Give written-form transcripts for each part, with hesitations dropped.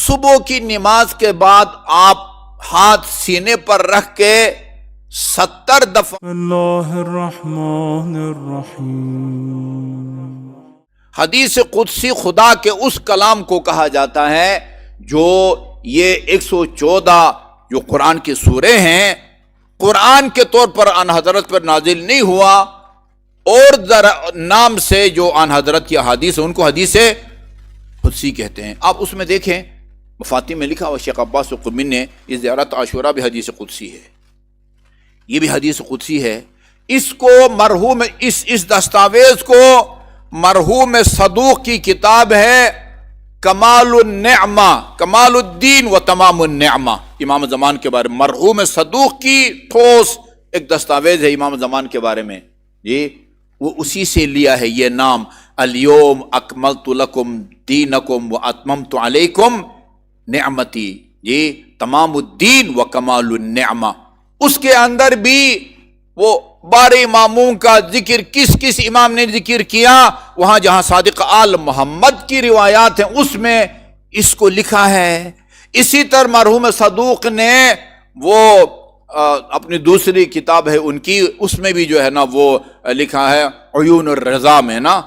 صبح کی نماز کے بعد آپ ہاتھ سینے پر رکھ کے 70 دفعہ اللہ الرحمن الرحیم۔ حدیث قدسی خدا کے اس کلام کو کہا جاتا ہے جو یہ 114 جو قرآن کی سورے ہیں قرآن کے طور پر آن حضرت پر نازل نہیں ہوا، اور نام سے جو آن حضرت کی احادیث ہیں ان کو حدیث قدسی کہتے ہیں۔ آپ اس میں دیکھیں مفاتیح میں لکھا ہوا شیخ عباس قمی نے یہ زیارت عاشورہ بھی حدیث قدسی ہے، یہ بھی حدیث قدسی ہے۔ اس کو مرحوم اس دستاویز کو مرحوم صدوق کی کتاب ہے کمال النعمہ، کمال الدین و تمام النعمہ، امام زمان کے بارے میں مرحوم صدوق کی ٹھوس ایک دستاویز ہے امام زمان کے بارے میں جی، وہ اسی سے لیا ہے یہ نام، الیوم اکملت لکم دینکم و اتممت علیکم نعمتی، جی تمام الدین و کمال النعمہ۔ اس کے اندر بھی وہ 12 اماموں کا ذکر کس کس امام نے ذکر کیا، وہاں جہاں صادق آل محمد کی روایات ہیں اس میں اس کو لکھا ہے۔ اسی طرح مرحوم صدوق نے وہ اپنی دوسری کتاب ہے ان کی، اس میں بھی جو ہے نا وہ لکھا ہے عیون الرضا میں نا،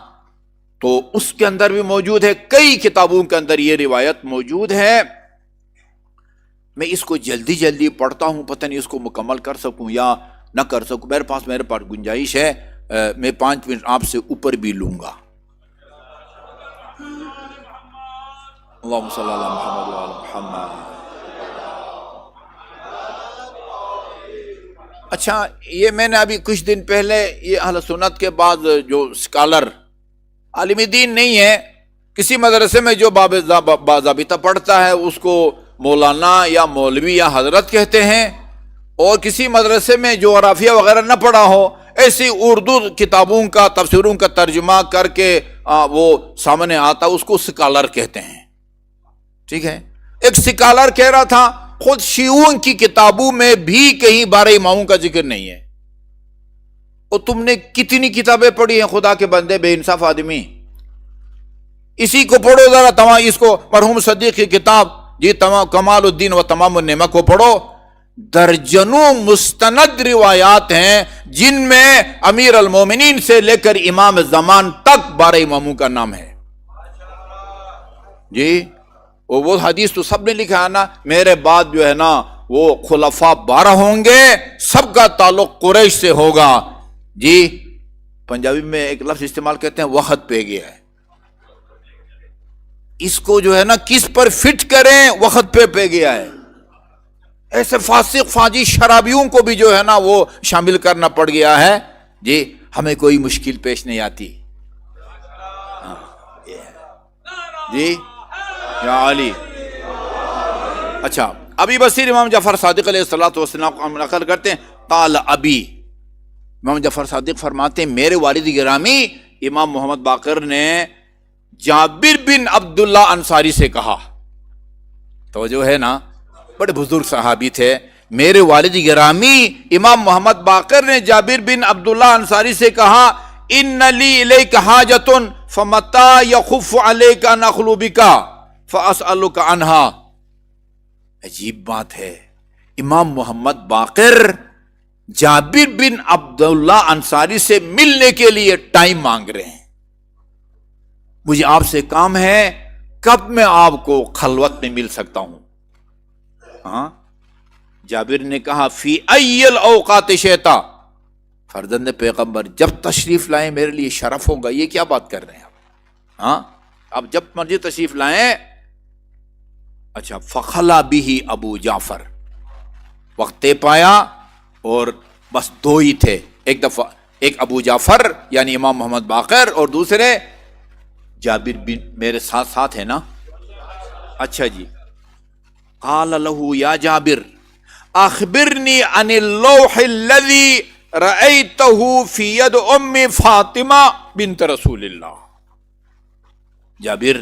تو اس کے اندر بھی موجود ہے، کئی کتابوں کے اندر یہ روایت موجود ہے۔ میں اس کو جلدی پڑھتا ہوں، پتہ نہیں اس کو مکمل کر سکوں یا نہ کر سکوں، میرے پاس گنجائش ہے، میں 5 منٹ آپ سے اوپر بھی لوں گا۔ اللہم صلی اللہ محمد وعلی محمد۔ اچھا، یہ میں نے ابھی کچھ دن پہلے یہ اہل سنت کے بعد جو اسکالر عالم دین نہیں ہے، کسی مدرسے میں جو باضابطہ پڑھتا ہے اس کو مولانا یا مولوی یا حضرت کہتے ہیں، اور کسی مدرسے میں جو عرافیہ وغیرہ نہ پڑھا ہو ایسی اردو کتابوں کا تفسیروں کا ترجمہ کر کے وہ سامنے آتا، اس کو اسکالر کہتے ہیں، ٹھیک ہے۔ ایک اسکالر کہہ رہا تھا خود شیعوں کی کتابوں میں بھی کہیں 12 اماموں کا ذکر نہیں ہے، اور تم نے کتنی کتابیں پڑھی ہیں خدا کے بندے بے انصاف آدمی، اسی کو پڑھو ذرا، تمام اس کو مرحوم صدیق کی کتاب جی کمال الدین و تمام النعمہ کو پڑھو، درجنوں مستند روایات ہیں جن میں امیر المومنین سے لے کر امام زمان تک 12 اماموں کا نام ہے جی۔ وہ حدیث تو سب نے لکھا ہے نا، میرے بعد جو ہے نا وہ خلفاء 12 ہوں گے، سب کا تعلق قریش سے ہوگا جی۔ پنجابی میں ایک لفظ استعمال کرتے ہیں وقت پہ گیا ہے، اس کو جو ہے نا کس پر فٹ کریں، وقت پہ گیا ہے۔ ایسے فاسق فاجی شرابیوں کو بھی جو ہے نا وہ شامل کرنا پڑ گیا ہے جی، ہمیں کوئی مشکل پیش نہیں آتی جی یا علی۔ اچھا، ابی بصیر امام جعفر صادق علیہ السلام کو ہم نقل کرتے ہیں، قال ابی، امام جعفر صادق فرماتے ہیں میرے والد گرامی امام محمد باقر نے جابر بن عبداللہ انصاری سے کہا، توجہ ہے نا، بڑے بزرگ صحابی تھے، میرے والد گرامی امام محمد باقر نے جابر بن عبداللہ انصاری سے کہا ان لی الیک حاجۃ فمتی یخف علیک ان اخلو بک فاسألک عنہا۔ عجیب بات ہے، امام محمد باقر جابر بن عبداللہ انصاری سے ملنے کے لیے ٹائم مانگ رہے ہیں، مجھے آپ سے کام ہے، کب میں آپ کو خلوت میں مل سکتا ہوں؟ ہاں، جابر نے کہا فی ای الاوقات شئت، فرزند پیغمبر جب تشریف لائیں میرے لیے شرف ہوگا۔ یہ کیا بات کر رہے ہیں آپ؟ ہاں، اب جب مرضی تشریف لائیں۔ اچھا، فخلا بھی ابو جعفر، وقت پایا اور بس 2 ہی تھے، ایک دفعہ ایک ابو جعفر یعنی امام محمد باقر اور دوسرے جابر بن، میرے ساتھ ہے نا؟ اچھا جی، قال له یا جابر اخبرنی عن اللوح الذي رأيته في يد ام فاطمہ بنت رسول اللہ۔ جابر،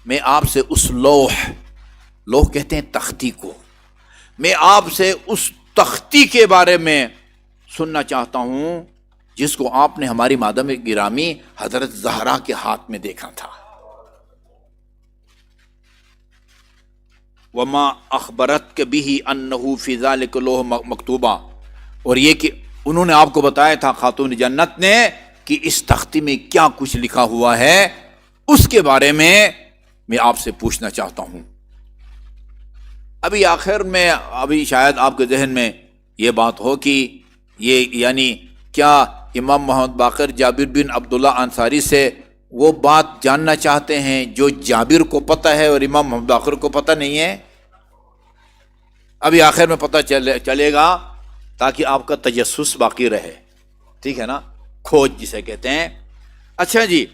میں آپ سے اس لوح کہتے ہیں تختی کو، میں آپ سے اس تختی کے بارے میں سننا چاہتا ہوں جس کو آپ نے ہماری مادام گرامی حضرت زہرا کے ہاتھ میں دیکھا تھا۔ وما اخبرت کے بھی انہ فی ذلک لوح مکتوبہ، اور یہ کہ انہوں نے آپ کو بتایا تھا خاتون جنت نے کہ اس تختی میں کیا کچھ لکھا ہوا ہے، اس کے بارے میں آپ سے پوچھنا چاہتا ہوں۔ ابھی آخر میں ابھی شاید آپ کے ذہن میں یہ بات ہو کہ یہ یعنی کیا امام محمد باقر جابر بن عبداللہ انصاری سے وہ بات جاننا چاہتے ہیں جو جابر کو پتہ ہے اور امام محمد باقر کو پتہ نہیں ہے؟ ابھی آخر میں پتہ چلے گا تاکہ آپ کا تجسس باقی رہے، ٹھیک ہے نا، کھوج جسے کہتے ہیں۔ اچھا جی،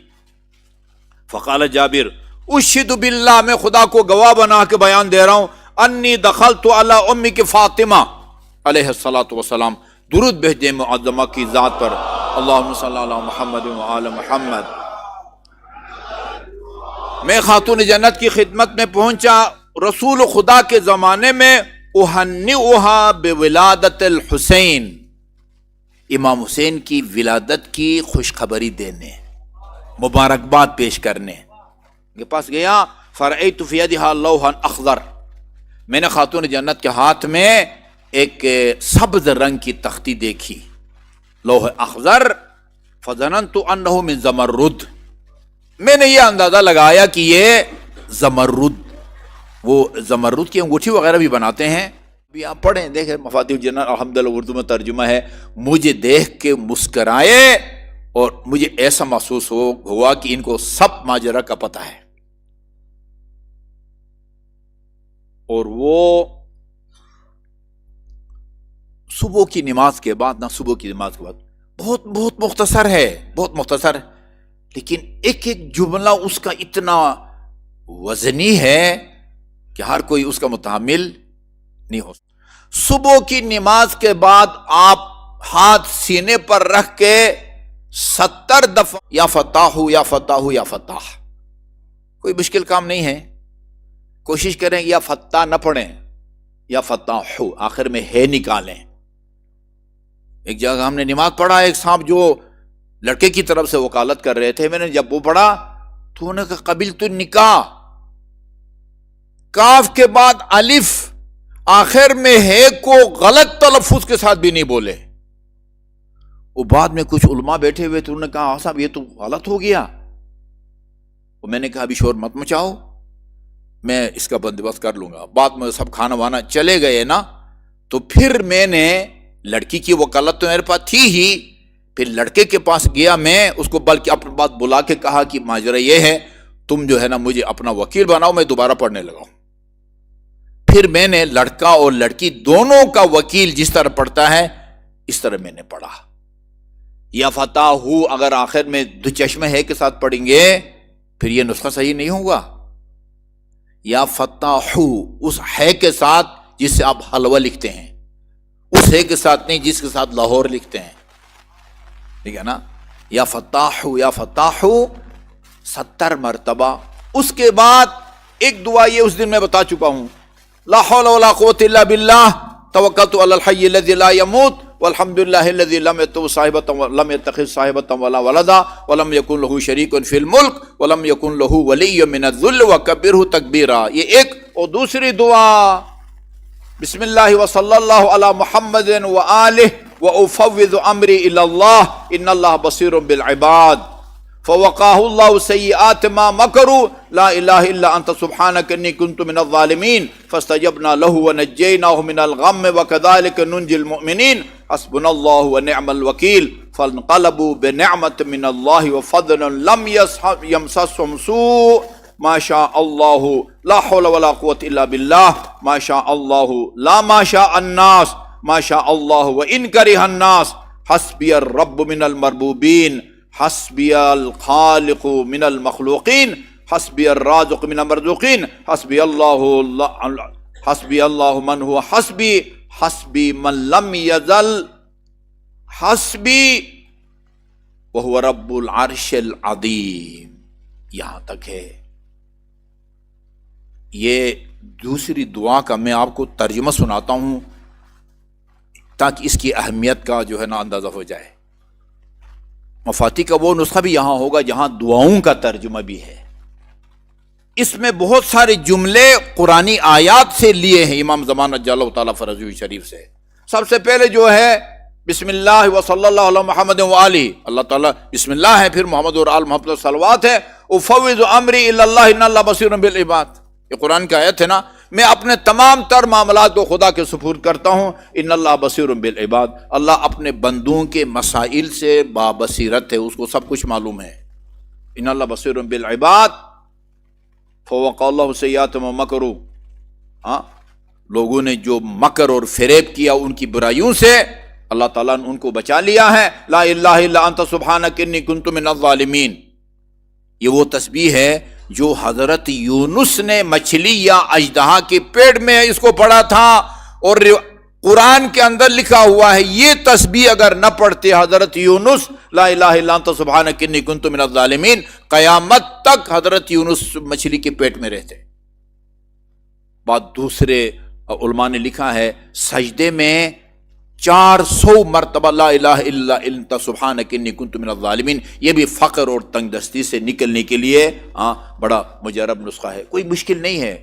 فقال جابر اشہد باللہ، میں خدا کو گواہ بنا کے بیان دے رہا ہوں، انی دخلت علی امی کی فاطمہ علیہ الصلاۃ والسلام، درود بھیجے معظمہ کی ذات پر، اللہم صلی علی محمد وآل محمد۔ میں خاتون جنت کی خدمت میں پہنچا رسول خدا کے زمانے میں، اہنئھا بولادت الحسین، امام حسین کی ولادت کی خوشخبری دینے، مبارکباد پیش کرنے کے پاس گیا۔ فرأیت فی یدہا لوحا اخضر، میں نے خاتون جنت کے ہاتھ میں ایک سبز رنگ کی تختی دیکھی، لوح اخضر، فظننت انہ من زمرد، میں نے یہ اندازہ لگایا کہ یہ زمرد، وہ زمرد کی انگوٹھی وغیرہ بھی بناتے ہیں، بھی آپ پڑھیں دیکھیں مفاتیح الجنان، الحمدللہ اردو میں ترجمہ ہے۔ مجھے دیکھ کے مسکرائے اور مجھے ایسا محسوس ہوا کہ ان کو سب ماجرا کا پتہ ہے، اور وہ صبح کی نماز کے بعد، صبح کی نماز کے بعد بہت مختصر ہے، بہت مختصر ہے، لیکن ایک ایک جملہ اس کا اتنا وزنی ہے کہ ہر کوئی اس کا متحمل نہیں ہو سکتا۔ صبح کی نماز کے بعد آپ ہاتھ سینے پر رکھ کے 70 دفعہ یا فتاح یا فتاح یا فتاح، کوئی مشکل کام نہیں ہے، کوشش کریں یا فتح نہ پڑھیں، یا فتاح آخر میں ہے نکالیں۔ ایک جگہ ہم نے نماز پڑھا، ایک صاحب جو لڑکے کی طرف سے وکالت کر رہے تھے، میں نے جب وہ پڑھا تو انہوں نے کہا قبل تو نکاح، کاف کے بعد الف، آخر میں ہے کو غلط تلفظ کے ساتھ بھی نہیں بولے۔ وہ بعد میں کچھ علماء بیٹھے ہوئے تھے، انہوں نے کہا صاحب یہ تو غلط ہو گیا، وہ میں نے کہا ابھی شور مت مچاؤ، میں اس کا بندوبست کر لوں گا۔ بعد میں سب کھانا وانا چلے گئے نا، تو پھر میں نے لڑکی کی وکالت تو میرے پاس تھی ہی، پھر لڑکے کے پاس گیا میں، اس کو بلکہ اپنی بات بلا کے کہا کہ ماجرا یہ ہے، تم جو ہے نا مجھے اپنا وکیل بناؤ، میں دوبارہ پڑھنے لگا ہوں۔ پھر میں نے لڑکا اور لڑکی دونوں کا وکیل جس طرح پڑھتا ہے اس طرح میں نے پڑھا۔ یا فتح ہو اگر آخر میں دو چشمے ہے کے ساتھ پڑھیں گے پھر یہ نسخہ صحیح نہیں ہوگا۔ یا فتح ہو اس ہے کے ساتھ جس سے آپ حلوہ لکھتے ہیں، اس ہے کے ساتھ نہیں جس کے ساتھ لاہور لکھتے ہیں، ٹھیک ہے نا۔ یا فتح ہو، یا فتح ہو 70 مرتبہ۔ اس کے بعد ایک دعا یہ اس دن میں بتا چکا ہوں، لا حول ولا قوة الا باللہ توکلت علی الحی الذی لا یموت والحمد للہ الذی لم یتخذ صاحبۃ ولا ولدا ولم یکن له شریک فی الملک ولم یکن له ولی من الذل وکبرہ تکبیرا۔ یہ ایک، اور دوسری دعا بسم اللہ وصلی اللہ علی محمد وآلہ وافوض امری الی اللہ ان اللہ بصیر بالعباد فوقاه الله سیئات ما مکروا لا الہ الا انت سبحانک انی کنت من الظالمین فاستجبنا له ونجیناه من الغم وکذلک ننجی المؤمنین حسبنا اللہ ونعم الوکیل فانقلبوا بنعمت من اللہ وفضل لم یمسسهم سوء ما شاء اللہ لا حول ولا قوة الا باللہ ما شاء اللہ لا ما شاء الناس ما شاء اللہ وان کرہ الناس حسبی الرب من المربوبین حسبی الخالق من المخلوقین حسبی الرازق من المرزوقین حسبی اللہ من هو حسبی حسبی من لم یزل حسبی وهو رب العرش العظیم۔ یہاں تک ہے۔ یہ دوسری دعا کا میں آپ کو ترجمہ سناتا ہوں تاکہ اس کی اہمیت کا جو ہے نا اندازہ ہو جائے۔ مفاتیح کا وہ نسخہ بھی یہاں ہوگا جہاں دعاؤں کا ترجمہ بھی ہے۔ اس میں بہت سارے جملے قرآنی آیات سے لیے ہیں امام زمانہ جل اللہ تعالیٰ فرضی شریف سے. سب سے پہلے جو ہے بسم اللہ و صلی اللہ علیہ محمد و آلہ، اللہ تعالیٰ بسم اللہ ہے، پھر محمد اور آل محمد صلوات ہے. افوض امری الی اللہ ان اللہ بصیر بالعباد، یہ قرآن کی آیت ہے نا. میں اپنے تمام تر معاملات کو خدا کے سپرد کرتا ہوں. ان اللہ بصیر بالعباد، اللہ اپنے بندوں کے مسائل سے بابصیرت ہے، اس کو سب کچھ معلوم ہے. ان اللہ بصیر بالعباد. فوق اللہ سیئات ما مکروا، ہاں لوگوں نے جو مکر اور فریب کیا ان کی برائیوں سے اللہ تعالیٰ نے ان کو بچا لیا ہے. لا الہ الا انت سبحانک انی کنت من الظالمین. یہ وہ تسبیح ہے جو حضرت یونس نے مچھلی یا اژدہا کے پیٹ میں اس کو پڑھا تھا، اور قرآن کے اندر لکھا ہوا ہے یہ تسبیح اگر نہ پڑھتے حضرت یونس لا الہ الا انت سبحانک انی کنت من الظالمین، قیامت تک حضرت یونس مچھلی کے پیٹ میں رہتے. بات دوسرے علماء نے لکھا ہے سجدے میں 400 مرتبہ لا الہ الا انت سبحانک انی کنت من الظالمین. یہ بھی فقر اور تنگ دستی سے نکلنے کے لیے بڑا مجرب نسخہ ہے، کوئی مشکل نہیں ہے.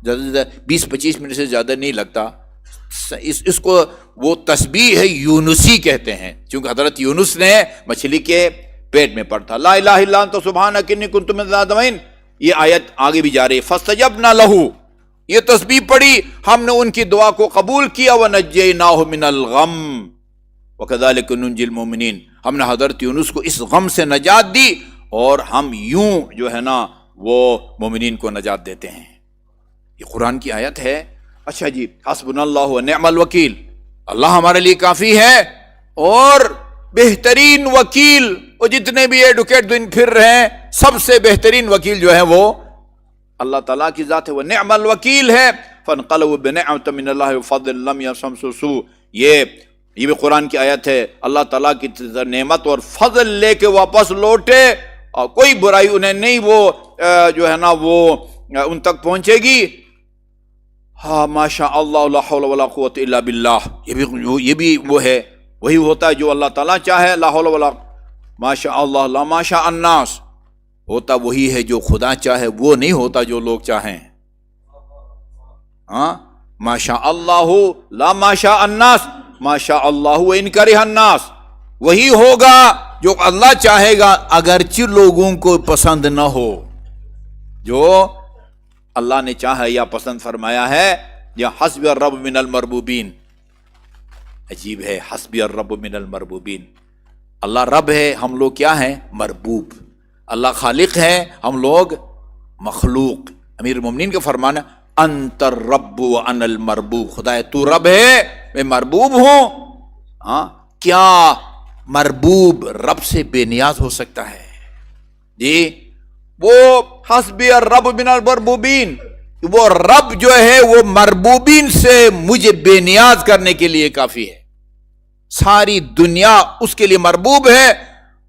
زیادہ سے زیادہ 20-25 منٹ سے زیادہ نہیں لگتا. اس کو وہ تسبیح ہے یونسی کہتے ہیں، چونکہ حضرت یونس نے مچھلی کے پیٹ میں پڑھا لا الہ الا انت سبحانک انی کنت من الظالمین. یہ آیت آگے بھی جا رہی ہے. فاستجبنا لہ، یہ تسبیح پڑھی، ہم نے ان کی دعا کو قبول کیا. وَنَجَّيْنَاهُ مِنَ الْغَمِّ وَكَذَلِكَ نُنْجِي الْمُؤْمِنِينَ، ہم نے حضرت یونس کو اس غم سے نجات دی اور ہم یوں جو ہے نا وہ مومنین کو نجات دیتے ہیں. یہ قرآن کی آیت ہے. اچھا جی، حسبنا اللہ ونعم الوکیل، اللہ ہمارے لیے کافی ہے اور بہترین وکیل. اور جتنے بھی ایڈوکیٹ دن پھر رہے ہیں سب سے بہترین وکیل جو ہے وہ اللہ تعالیٰ کی ذات ہے، وہ نعم الوکیل ہے. فانقلبوا بنعمۃ من اللہ وفضل لم یمسسہم سوء، یہ بھی قرآن کی آیت ہے. اللہ تعالیٰ کی نعمت اور فضل لے کے واپس لوٹے اور کوئی برائی انہیں نہیں وہ جو ہے نا وہ ان تک پہنچے گی. ہاں ماشاء اللہ لا حول ولا قوت الا باللہ، یہ بھی وہ ہے، وہی ہوتا ہے جو اللہ تعالیٰ چاہے. لا حول ولا ماشاء اللہ لا ماشاء الناس، ہوتا وہی ہے جو خدا چاہے، وہ نہیں ہوتا جو لوگ چاہیں. ہاں ماشاء اللہ لا ماشاء الناس، ماشاء اللہ وان کرہ الناس، وہی ہوگا جو اللہ چاہے گا اگرچہ لوگوں کو پسند نہ ہو. جو اللہ نے چاہا یا پسند فرمایا ہے. یا حسبی الرب من المربوبین، عجیب ہے، حسبی الرب من المربوبین. اللہ رب ہے، ہم لوگ کیا ہیں؟ مربوب. اللہ خالق ہے، ہم لوگ مخلوق. امیر المومنین کا فرمانا انت الرب وانا المربوب، خدا تو رب ہے میں مربوب ہوں. کیا مربوب رب سے بے نیاز ہو سکتا ہے؟ جی وہ حسبی الرب من المربوبین، وہ رب جو ہے وہ مربوبین سے مجھے بے نیاز کرنے کے لیے کافی ہے. ساری دنیا اس کے لیے مربوب ہے،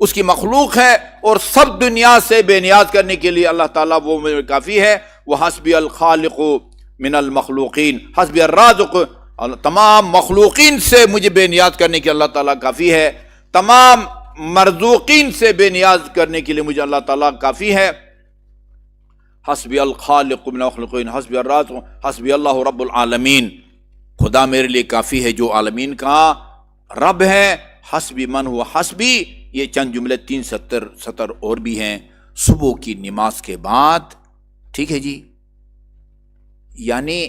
اس کی مخلوق ہے، اور سب دنیا سے بے نیاز کرنے کے لیے اللہ تعالیٰ وہ کافی ہے. وہ حسبی الخالق من المخلوقین، حسبی الرازق، تمام مخلوقین سے مجھے بے نیاز کرنے کے اللہ تعالیٰ کافی ہے. تمام مرزوقین سے بے نیاز کرنے کے لیے مجھے اللہ تعالیٰ کافی ہے. حسبی الخالق من المخلوقین حسبی الرازق حسبی اللہ رب العالمین، خدا میرے لیے کافی ہے جو عالمین کا رب ہے. حسبی من ہوا حسبی، یہ چند جملے 3 سطر اور بھی ہیں صبح کی نماز کے بعد. ٹھیک ہے جی، یعنی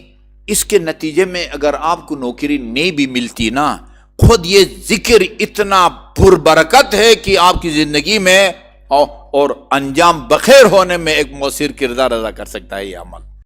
اس کے نتیجے میں اگر آپ کو نوکری نہیں بھی ملتی نا، خود یہ ذکر اتنا پربرکت ہے کہ آپ کی زندگی میں اور انجام بخیر ہونے میں ایک مؤثر کردار ادا کر سکتا ہے یہ عمل.